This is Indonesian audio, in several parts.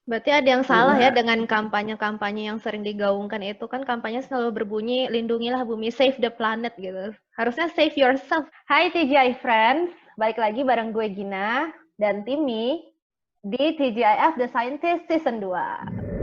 Berarti ada yang salah ya Bahwa dengan kampanye-kampanye yang sering digaungkan itu kan kampanye selalu berbunyi lindungilah bumi, save the planet gitu. Harusnya save yourself. Hai TGI Friends, balik lagi bareng gue Gina dan Timmy di TGIF The Scientist Season 2.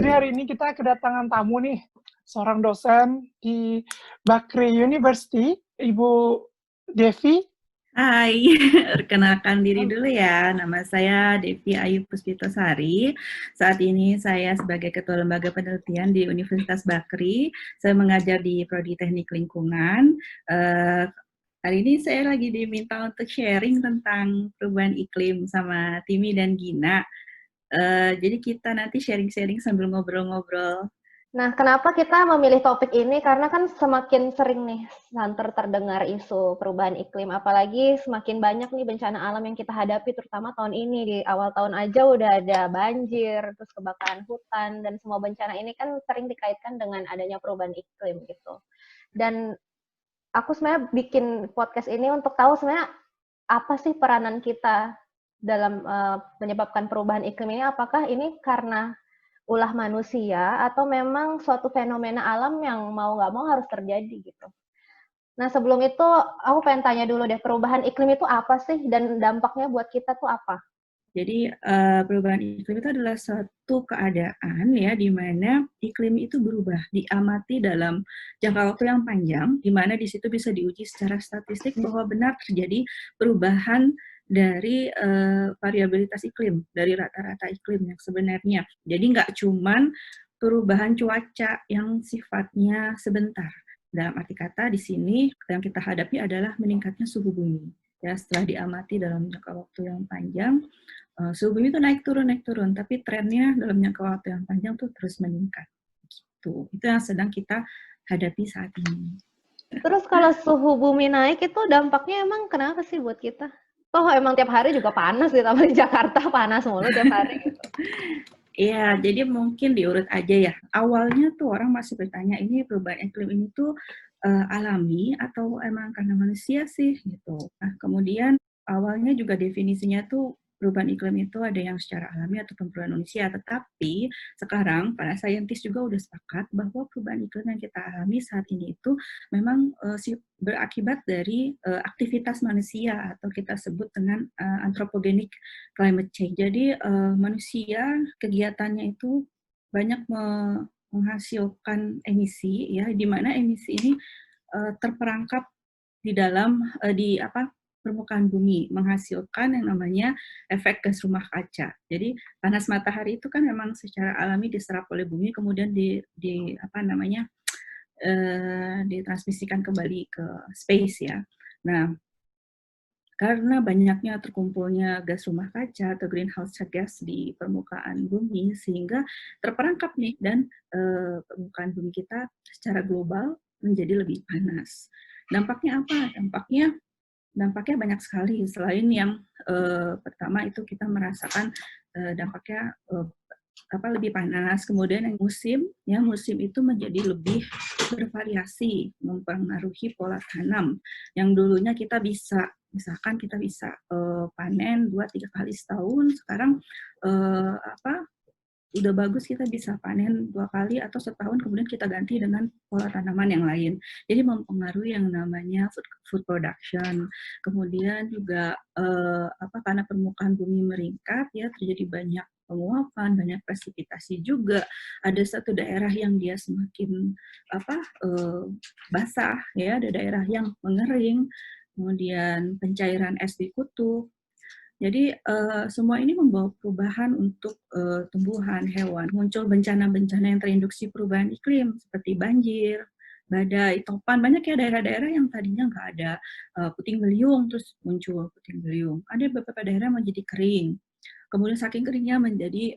Jadi hari ini kita kedatangan tamu nih, seorang dosen di Bakri University, Ibu Devi. Hai, perkenalkan diri dulu ya. Nama saya Devi Ayu Puspitasari. Saat ini saya sebagai Ketua Lembaga Penelitian di Universitas Bakri. Saya mengajar di Prodi Teknik Lingkungan. Hari ini saya lagi diminta untuk sharing tentang perubahan iklim sama Timi dan Gina. Jadi kita nanti sharing-sharing sambil ngobrol-ngobrol. Nah, kenapa kita memilih topik ini? Karena kan semakin sering nih santer terdengar isu perubahan iklim, apalagi semakin banyak nih bencana alam yang kita hadapi, terutama tahun ini. Di awal tahun aja udah ada banjir, terus kebakaran hutan, dan semua bencana ini kan sering dikaitkan dengan adanya perubahan iklim gitu. Dan aku sebenarnya bikin podcast ini untuk tahu sebenarnya apa sih peranan kita dalam menyebabkan perubahan iklim ini. Apakah ini karena ulah manusia atau memang suatu fenomena alam yang mau nggak mau harus terjadi gitu. Nah sebelum itu aku pengen tanya dulu deh, perubahan iklim itu apa sih dan dampaknya buat kita tuh apa? Jadi perubahan iklim itu adalah suatu keadaan ya di mana iklim itu berubah, diamati dalam jangka waktu yang panjang, di mana di situ bisa diuji secara statistik bahwa benar terjadi perubahan dari variabilitas iklim, dari rata-rata iklim yang sebenarnya. Jadi nggak cuman perubahan cuaca yang sifatnya sebentar. Dalam arti kata di sini yang kita hadapi adalah meningkatnya suhu bumi. Ya, setelah diamati dalam jangka waktu yang panjang, suhu bumi itu naik turun, tapi trennya dalam jangka waktu yang panjang tuh terus meningkat. Gitu. Itu yang sedang kita hadapi saat ini. Terus kalau suhu bumi naik itu dampaknya emang kenapa sih buat kita? Toh emang tiap hari juga panas gitu, di Jakarta panas mulu tiap hari gitu. Iya, jadi mungkin diurut aja ya. Awalnya tuh orang masih bertanya, ini perubahan iklim ini tuh alami atau emang karena manusia sih gitu. Nah, kemudian awalnya juga definisinya tuh perubahan iklim itu ada yang secara alami ataupun perubahan manusia. Tetapi sekarang para saintis juga udah sepakat bahwa perubahan iklim yang kita alami saat ini itu memang berakibat dari aktivitas manusia atau kita sebut dengan anthropogenic climate change. Jadi manusia kegiatannya itu banyak menghasilkan emisi ya, di mana emisi ini terperangkap di dalam di apa permukaan bumi, menghasilkan yang namanya efek gas rumah kaca. Jadi panas matahari itu kan memang secara alami diserap oleh bumi, kemudian di apa namanya ditransmisikan kembali ke space ya. Nah, karena banyaknya terkumpulnya gas rumah kaca atau greenhouse gas di permukaan bumi, sehingga terperangkap nih dan permukaan bumi kita secara global menjadi lebih panas. Dampaknya apa? Dampaknya banyak sekali. Selain yang pertama itu kita merasakan dampaknya lebih panas, kemudian yang musim itu menjadi lebih bervariasi, mempengaruhi pola tanam. Yang dulunya kita bisa misalkan kita bisa panen 2-3 kali setahun, sekarang udah bagus kita bisa panen 2 kali atau setahun, kemudian kita ganti dengan pola tanaman yang lain. Jadi mempengaruhi yang namanya food production. Kemudian juga karena permukaan bumi meningkat ya, terjadi banyak penguapan, banyak presipitasi juga. Ada satu daerah yang dia semakin basah ya, ada daerah yang mengering, kemudian pencairan es di kutub. Jadi semua ini membawa perubahan untuk tumbuhan, hewan. Muncul bencana-bencana yang terinduksi perubahan iklim seperti banjir, badai, topan. Banyak ya daerah-daerah yang tadinya nggak ada puting beliung, terus muncul puting beliung. Ada beberapa daerah menjadi kering. Kemudian saking keringnya menjadi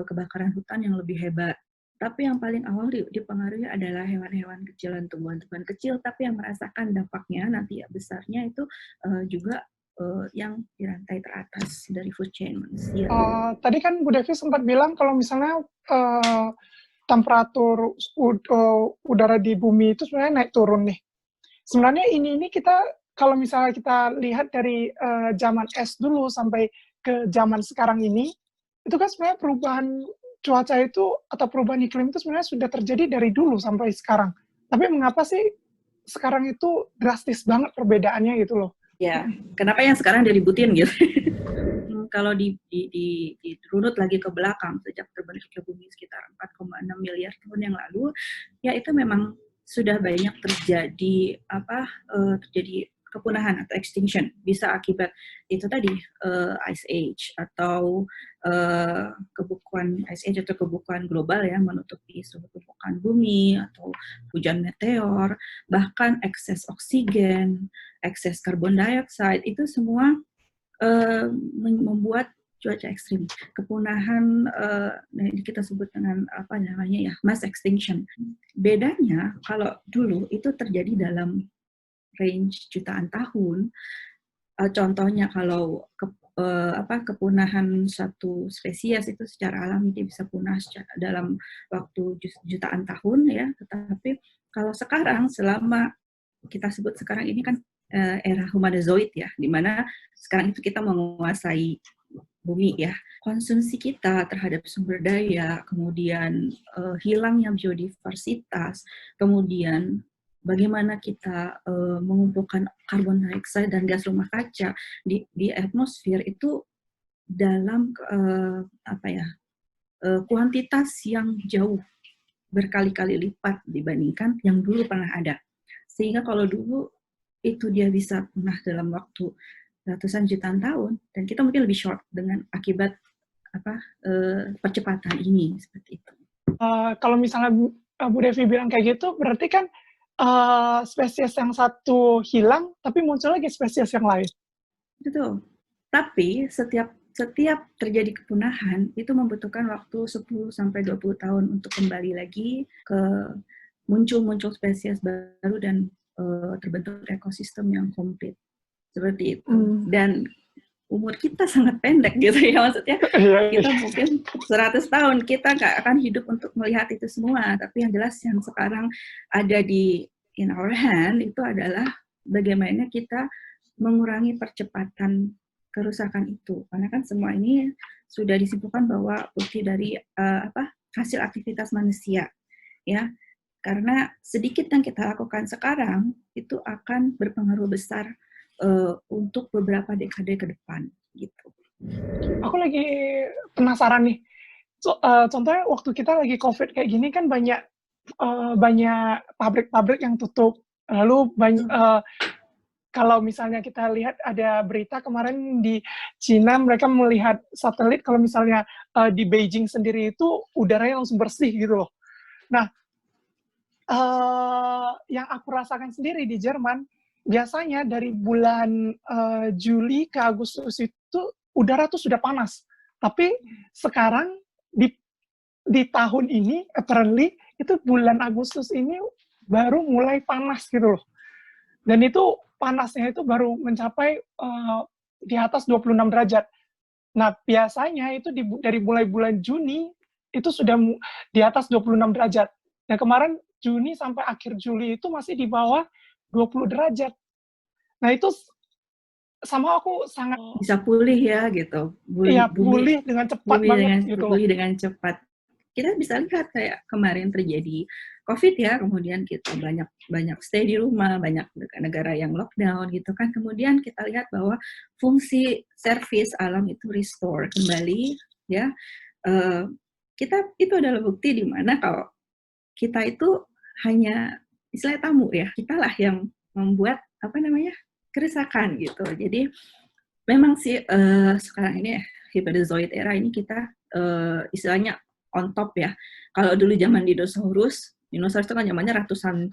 kebakaran hutan yang lebih hebat. Tapi yang paling awal dipengaruhi adalah hewan-hewan kecil dan tumbuhan-tumbuhan kecil, tapi yang merasakan dampaknya nanti besarnya itu juga yang di rantai teratas dari food chain manusia. Tadi kan Bu Devi sempat bilang kalau misalnya temperatur udara di bumi itu sebenarnya naik turun nih. Sebenarnya ini kita kalau misalnya kita lihat dari zaman es dulu sampai ke zaman sekarang ini, itu kan sebenarnya perubahan cuaca itu atau perubahan iklim itu sebenarnya sudah terjadi dari dulu sampai sekarang. Tapi mengapa sih sekarang itu drastis banget perbedaannya gitu loh? Ya, kenapa yang sekarang diributin gitu? Kalau dirunut lagi ke belakang sejak terbentuknya bumi sekitar 4,6 miliar tahun yang lalu, ya itu memang sudah banyak terjadi terjadi kepunahan atau extinction, bisa akibat itu tadi ice age atau kebukuan ice age atau kebukuan global ya, menutupi suhu permukaan bumi atau hujan meteor, bahkan ekses oksigen, ekses karbon dioksida, itu semua membuat cuaca ekstrim, kepunahan kita sebut dengan apa namanya ya, mass extinction. Bedanya kalau dulu itu terjadi dalam range jutaan tahun. Contohnya kalau kepunahan satu spesies itu secara alami dia bisa punah dalam waktu jutaan tahun ya. Tetapi kalau sekarang, selama kita sebut sekarang ini kan era Humanozoid ya, di mana sekarang itu kita menguasai bumi ya. Konsumsi kita terhadap sumber daya, kemudian hilangnya biodiversitas, kemudian bagaimana kita mengumpulkan karbon dioksida dan gas rumah kaca di atmosfer itu dalam kuantitas yang jauh berkali-kali lipat dibandingkan yang dulu pernah ada. Sehingga kalau dulu itu dia bisa punah dalam waktu ratusan jutaan tahun, dan kita mungkin lebih short dengan akibat percepatan ini seperti itu. Kalau misalnya Bu Devi bilang kayak gitu, berarti kan spesies yang satu hilang, tapi muncul lagi spesies yang lain. Betul. Tapi setiap terjadi kepunahan itu membutuhkan waktu 10-20 tahun untuk kembali lagi ke muncul spesies baru dan terbentuk ekosistem yang komplit seperti itu. Dan umur kita sangat pendek gitu ya, maksudnya kita mungkin 100 tahun kita nggak akan hidup untuk melihat itu semua. Tapi yang jelas yang sekarang ada in our hand itu adalah bagaimana kita mengurangi percepatan kerusakan itu, karena kan semua ini sudah disimpulkan bahwa bukti dari hasil aktivitas manusia ya. Karena sedikit yang kita lakukan sekarang itu akan berpengaruh besar untuk beberapa dekade ke depan gitu. Aku lagi penasaran nih. Contohnya waktu kita lagi COVID kayak gini kan banyak pabrik-pabrik yang tutup. Lalu kalau misalnya kita lihat ada berita kemarin di Cina, mereka melihat satelit kalau misalnya di Beijing sendiri itu udaranya langsung bersih gitu loh. Nah, yang aku rasakan sendiri di Jerman, biasanya dari bulan Juli ke Agustus itu udara tuh sudah panas. Tapi sekarang di tahun ini, apparently, itu bulan Agustus ini baru mulai panas gitu loh. Dan itu panasnya itu baru mencapai di atas 26 derajat. Nah, biasanya itu dari mulai bulan Juni itu sudah di atas 26 derajat. Nah, kemarin Juni sampai akhir Juli itu masih di bawah 20 derajat. Nah, itu sama aku sangat bisa pulih ya gitu. Pulih dengan cepat banget gitu. Pulih dengan cepat. Kita bisa lihat kayak kemarin terjadi COVID ya, kemudian kita banyak stay di rumah, banyak negara yang lockdown gitu kan. Kemudian kita lihat bahwa fungsi service alam itu restore kembali ya. Itu adalah bukti di mana kalau kita itu hanya istilah tamu ya, kitalah yang membuat kerusakan gitu. Jadi memang sih sekarang ini Hyperizoid era ini kita istilahnya on top ya. Kalau dulu zaman dinosaurus itu kan zamannya ratusan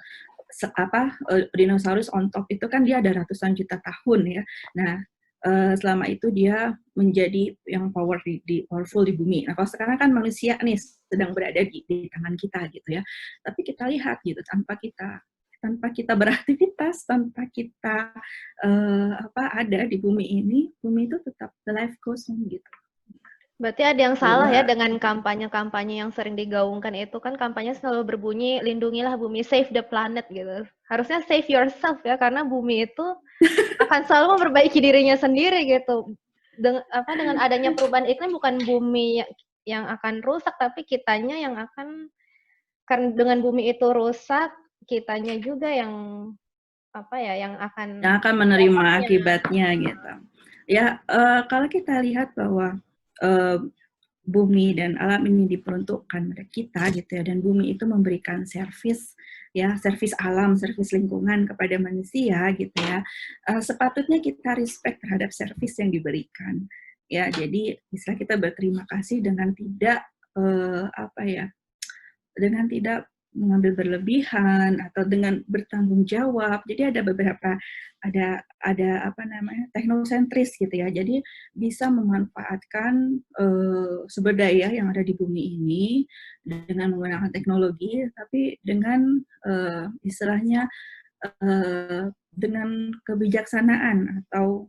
dinosaurus on top itu kan dia ada ratusan juta tahun ya. Nah, selama itu dia menjadi yang powerful di bumi. Nah, kalau sekarang kan manusia nih sedang berada di tangan kita gitu ya. Tapi kita lihat gitu, tanpa kita tanpa kita beraktivitas, tanpa kita ada di bumi ini, bumi itu tetap the life goes on gitu. Berarti ada yang salah ya Bahwa dengan kampanye-kampanye yang sering digaungkan itu, kan kampanye selalu berbunyi lindungilah bumi, save the planet gitu. Harusnya save yourself ya, karena bumi itu akan selalu memperbaiki dirinya sendiri gitu. Dengan adanya perubahan iklim bukan bumi yang akan rusak, tapi kitanya yang akan, karena dengan bumi itu rusak, kitanya juga yang yang akan menerima akibatnya gitu. Ya, kalau kita lihat bahwa bumi dan alam ini diperuntukkan pada kita gitu ya, dan bumi itu memberikan servis ya, servis alam, servis lingkungan kepada manusia gitu ya. Sepatutnya kita respect terhadap servis yang diberikan. Ya, jadi bisa kita berterima kasih dengan tidak dengan tidak mengambil berlebihan atau dengan bertanggung jawab. Jadi ada beberapa teknosentris gitu ya. Jadi bisa memanfaatkan sumber daya yang ada di bumi ini dengan menggunakan teknologi, tapi dengan istilahnya dengan kebijaksanaan atau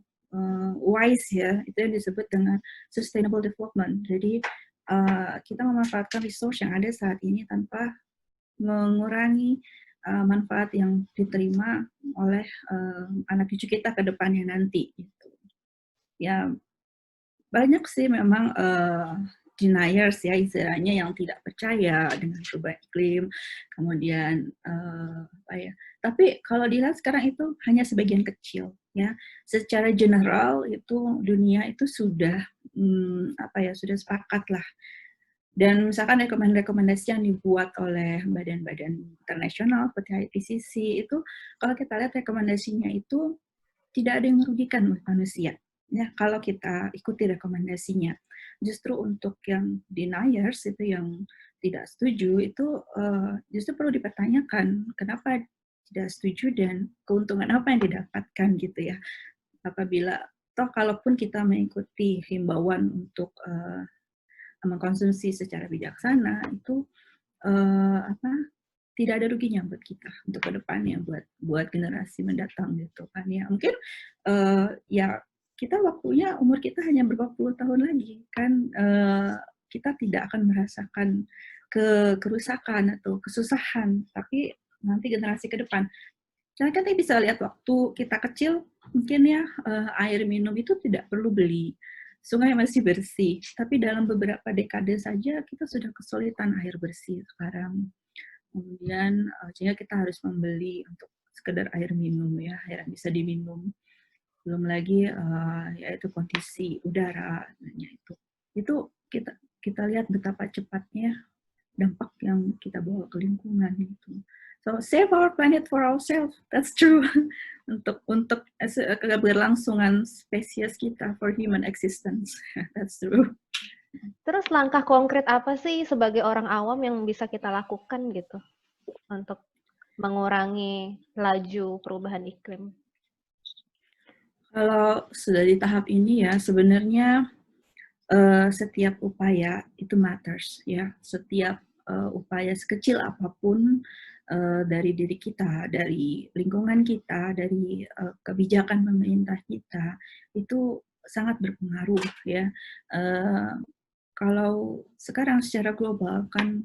wise ya, itu yang disebut dengan sustainable development. Jadi kita memanfaatkan resource yang ada saat ini tanpa mengurangi manfaat yang diterima oleh anak cucu kita ke depannya nanti. Gitu. Ya banyak sih memang deniers ya istilahnya yang tidak percaya dengan perubahan iklim, kemudian tapi kalau dilihat sekarang itu hanya sebagian kecil ya. Secara general itu dunia itu sudah sudah sepakat lah. Dan misalkan rekomendasi yang dibuat oleh badan-badan internasional seperti IPCC itu, kalau kita lihat rekomendasinya itu tidak ada yang merugikan manusia. Ya, kalau kita ikuti rekomendasinya. Justru untuk yang deniers itu yang tidak setuju itu justru perlu dipertanyakan kenapa tidak setuju dan keuntungan apa yang didapatkan gitu ya. Apabila toh kalaupun kita mengikuti himbauan untuk mengkonsumsi secara bijaksana itu tidak ada ruginya buat kita untuk ke depannya, buat generasi mendatang gitu kan ya. Mungkin ya kita waktunya umur kita hanya beberapa puluh tahun lagi kan, kita tidak akan merasakan kerusakan atau kesusahan, tapi nanti generasi ke depan. Karena kan kita bisa lihat waktu kita kecil mungkin ya air minum itu tidak perlu beli. Sungai masih bersih, tapi dalam beberapa dekade saja kita sudah kesulitan air bersih sekarang. Kemudian sehingga kita harus membeli untuk sekedar air minum ya, air yang bisa diminum. Belum lagi yaitu kondisi udara itu kita lihat betapa cepatnya dampak yang kita bawa ke lingkungan itu. So save our planet for ourselves, that's true. untuk keberlangsungan spesies kita, for human existence, that's true. Terus langkah konkret apa sih sebagai orang awam yang bisa kita lakukan gitu untuk mengurangi laju perubahan iklim? Kalau sudah di tahap ini ya sebenarnya setiap upaya itu matters ya. Setiap upaya sekecil apapun dari diri kita, dari lingkungan kita, dari kebijakan pemerintah kita itu sangat berpengaruh ya. Kalau sekarang secara global kan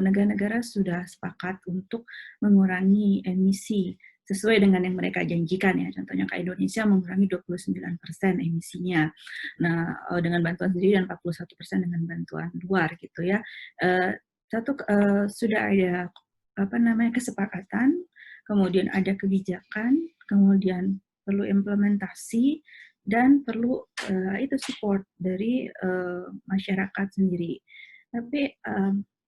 negara-negara sudah sepakat untuk mengurangi emisi sesuai dengan yang mereka janjikan ya. Contohnya kayak Indonesia mengurangi 29% emisinya. Nah, dengan bantuan sendiri dan 41% dengan bantuan luar gitu ya. Sudah ada kesepakatan, kemudian ada kebijakan, kemudian perlu implementasi dan perlu itu support dari masyarakat sendiri. Tapi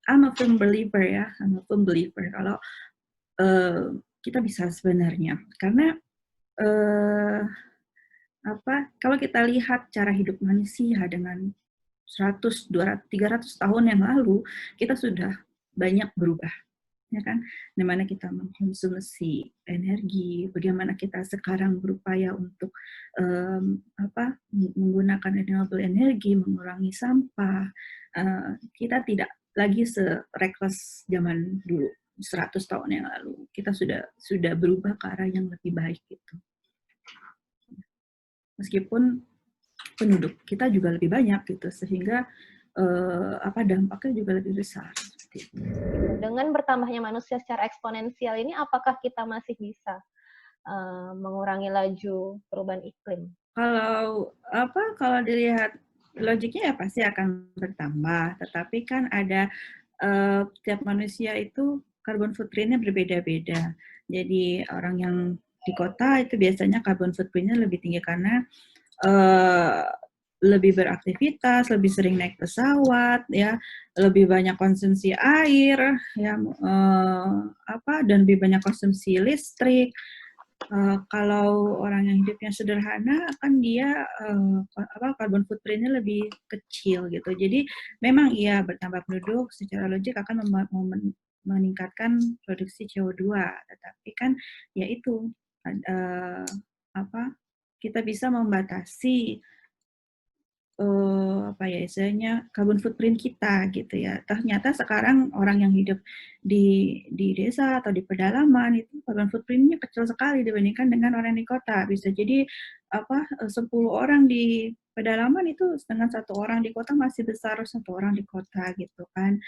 I'm a firm believer ya, kalau kita bisa sebenarnya karena kalau kita lihat cara hidup manusia dengan 100, 200, 300 tahun yang lalu kita sudah banyak berubah. Ya kan, dimana kita mengkonsumsi energi, bagaimana kita sekarang berupaya untuk menggunakan renewable energi, mengurangi sampah, kita tidak lagi se-reckless zaman dulu. 100 tahun yang lalu. Kita sudah berubah ke arah yang lebih baik gitu. Meskipun penduduk kita juga lebih banyak gitu, sehingga dampaknya juga lebih besar. Dengan bertambahnya manusia secara eksponensial ini, apakah kita masih bisa mengurangi laju perubahan iklim? Kalau dilihat logiknya ya pasti akan bertambah, tetapi kan ada tiap manusia itu carbon footprint-nya berbeda-beda. Jadi orang yang di kota itu biasanya carbon footprint-nya lebih tinggi karena lebih beraktivitas, lebih sering naik pesawat, ya, lebih banyak konsumsi air, ya, dan lebih banyak konsumsi listrik. Kalau orang yang hidupnya sederhana, kan dia carbon footprint-nya lebih kecil gitu. Jadi memang iya bertambah penduduk secara logik akan meningkatkan produksi CO2, tetapi kan ya itu kita bisa membatasi istilahnya carbon footprint kita gitu ya. Ternyata sekarang orang yang hidup di desa atau di pedalaman itu carbon footprint-nya kecil sekali dibandingkan dengan orang di kota. Bisa jadi 10 orang di pedalaman itu dengan 1 orang di kota masih besar 1 orang di kota gitu kan.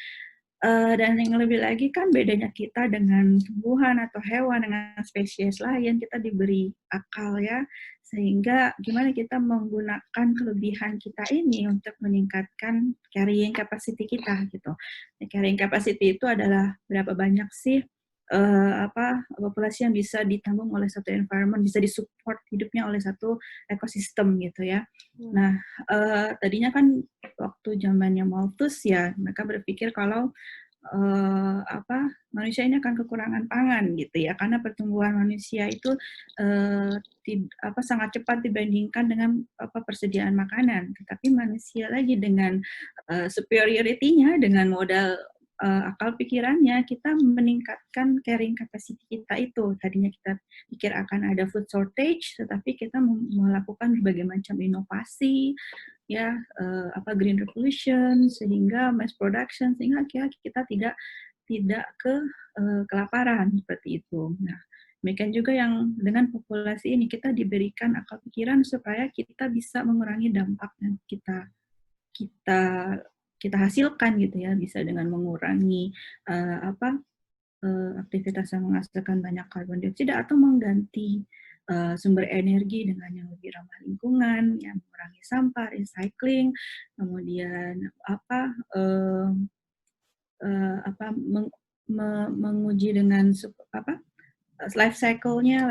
Dan yang lebih lagi kan bedanya kita dengan tumbuhan atau hewan, dengan spesies lain, kita diberi akal ya, sehingga gimana kita menggunakan kelebihan kita ini untuk meningkatkan carrying capacity kita gitu. Carrying capacity itu adalah berapa banyak sih populasi yang bisa ditanggung oleh satu environment, bisa disupport hidupnya oleh satu ekosistem gitu ya. Nah, tadinya kan waktu zamannya Malthus ya, mereka berpikir kalau manusia ini akan kekurangan pangan gitu ya, karena pertumbuhan manusia itu sangat cepat dibandingkan dengan persediaan makanan. Tetapi manusia lagi dengan superiority-nya, dengan modal akal pikirannya, kita meningkatkan carrying capacity kita itu. Tadinya kita pikir akan ada food shortage, tetapi kita melakukan berbagai macam inovasi, ya, green revolution, sehingga mass production, sehingga kita tidak kelaparan seperti itu. Nah, demikian juga yang dengan populasi ini kita diberikan akal pikiran supaya kita bisa mengurangi dampak yang kita hasilkan gitu ya, bisa dengan mengurangi aktivitas yang menghasilkan banyak karbon dioksida atau mengganti sumber energi dengan yang lebih ramah lingkungan, yang mengurangi sampah, recycling, kemudian menguji dengan life cycle-nya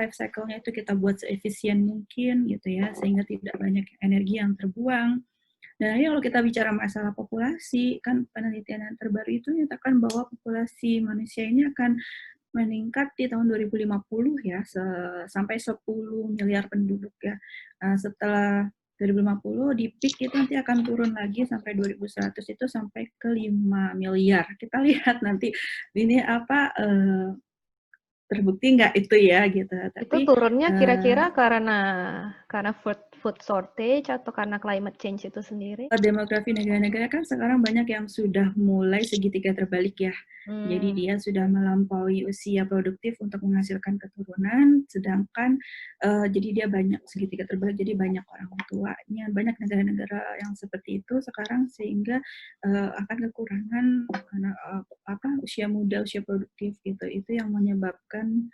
itu kita buat seefisien mungkin gitu ya, sehingga tidak banyak energi yang terbuang. Dan kalau kita bicara masalah populasi, kan penelitian yang terbaru itu menyatakan bahwa populasi manusia ini akan meningkat di tahun 2050 ya, sampai 10 miliar penduduk ya. Setelah 2050 di peak itu nanti akan turun lagi sampai 2100 itu sampai ke 5 miliar. Kita lihat nanti ini terbukti nggak itu ya gitu. Itu turunnya kira-kira karena food shortage atau karena climate change itu sendiri? Demografi negara-negara kan sekarang banyak yang sudah mulai segitiga terbalik ya. Jadi dia sudah melampaui usia produktif untuk menghasilkan keturunan, sedangkan jadi dia banyak segitiga terbalik, jadi banyak orang tuanya, banyak negara-negara yang seperti itu sekarang, sehingga akan kekurangan karena usia muda, usia produktif gitu. Itu yang menyebabkan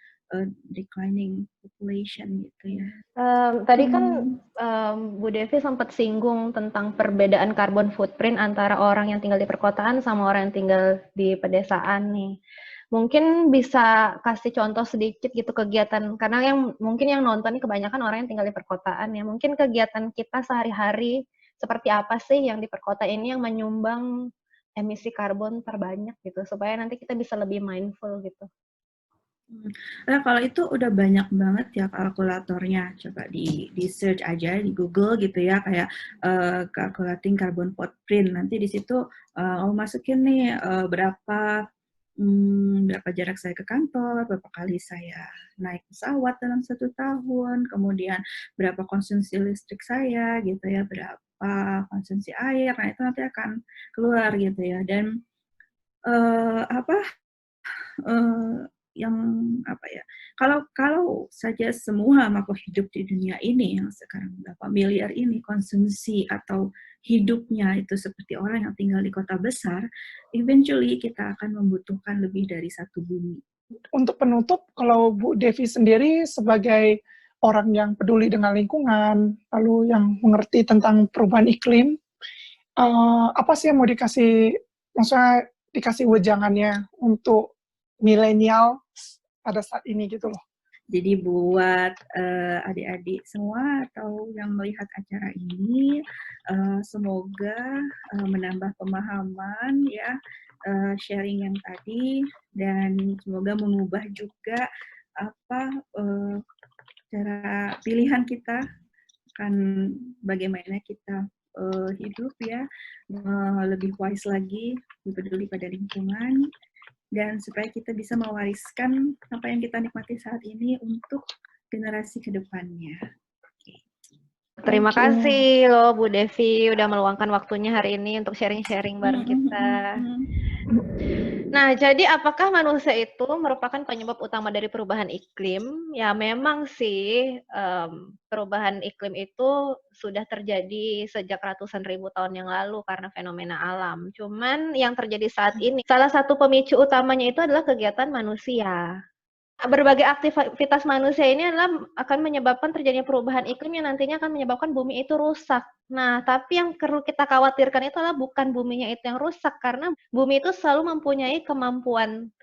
declining population gitu ya. Tadi kan Bu Devi sempat singgung tentang perbedaan carbon footprint antara orang yang tinggal di perkotaan sama orang yang tinggal di pedesaan nih. Mungkin bisa kasih contoh sedikit gitu kegiatan, karena mungkin yang nonton ini kebanyakan orang yang tinggal di perkotaan ya. Mungkin kegiatan kita sehari-hari seperti apa sih yang di perkotaan ini yang menyumbang emisi karbon terbanyak gitu, supaya nanti kita bisa lebih mindful gitu. Nah, kalau itu udah banyak banget ya kalkulatornya. Coba di search aja di Google gitu ya, kayak calculating carbon footprint. Nanti di situ masukin nih berapa jarak saya ke kantor, berapa kali saya naik pesawat dalam 1 tahun, kemudian berapa konsumsi listrik saya gitu ya, berapa konsumsi air. Nah, itu nanti akan keluar gitu ya. Dan yang apa ya? Kalau saja semua makhluk hidup di dunia ini yang sekarang berapa miliar ini konsumsi atau hidupnya itu seperti orang yang tinggal di kota besar, eventually kita akan membutuhkan lebih dari satu bumi. Untuk penutup, kalau Bu Devi sendiri sebagai orang yang peduli dengan lingkungan, lalu yang mengerti tentang perubahan iklim, apa sih yang mau maksudnya dikasih wejangannya untuk milenial pada saat ini gitu loh? Jadi buat adik-adik semua atau yang melihat acara ini, semoga menambah pemahaman ya, sharing yang tadi, dan semoga mengubah juga apa cara pilihan kita akan bagaimana kita hidup ya, lebih wise lagi, lebih peduli pada lingkungan, dan supaya kita bisa mewariskan apa yang kita nikmati saat ini untuk generasi ke depannya. Terima kasih loh Bu Devi udah meluangkan waktunya hari ini untuk sharing-sharing bareng kita. Nah, jadi apakah manusia itu merupakan penyebab utama dari perubahan iklim? Ya memang sih, perubahan iklim itu sudah terjadi sejak ratusan ribu tahun yang lalu karena fenomena alam. Cuman yang terjadi saat ini, salah satu pemicu utamanya itu adalah kegiatan manusia. Berbagai aktivitas manusia ini akan menyebabkan terjadinya perubahan iklim yang nantinya akan menyebabkan bumi itu rusak. Nah, tapi yang perlu kita khawatirkan itu adalah bukan buminya itu yang rusak, karena bumi itu selalu mempunyai kemampuan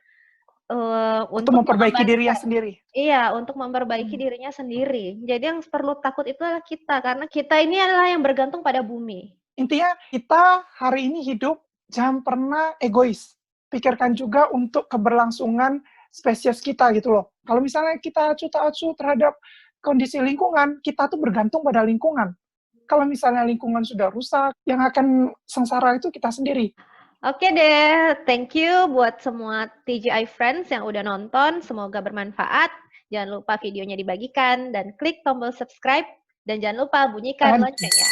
untuk memperbaiki dirinya sendiri. Iya, untuk memperbaiki dirinya sendiri. Jadi yang perlu takut itu adalah kita, karena kita ini adalah yang bergantung pada bumi. Intinya kita hari ini hidup jangan pernah egois. Pikirkan juga untuk keberlangsungan spesies kita gitu loh. Kalau misalnya kita acuh-acuh terhadap kondisi lingkungan, kita tuh bergantung pada lingkungan. Kalau misalnya lingkungan sudah rusak, yang akan sengsara itu kita sendiri. Oke deh, thank you buat semua TGI Friends yang udah nonton. Semoga bermanfaat. Jangan lupa videonya dibagikan dan klik tombol subscribe. Dan jangan lupa bunyikan loncengnya.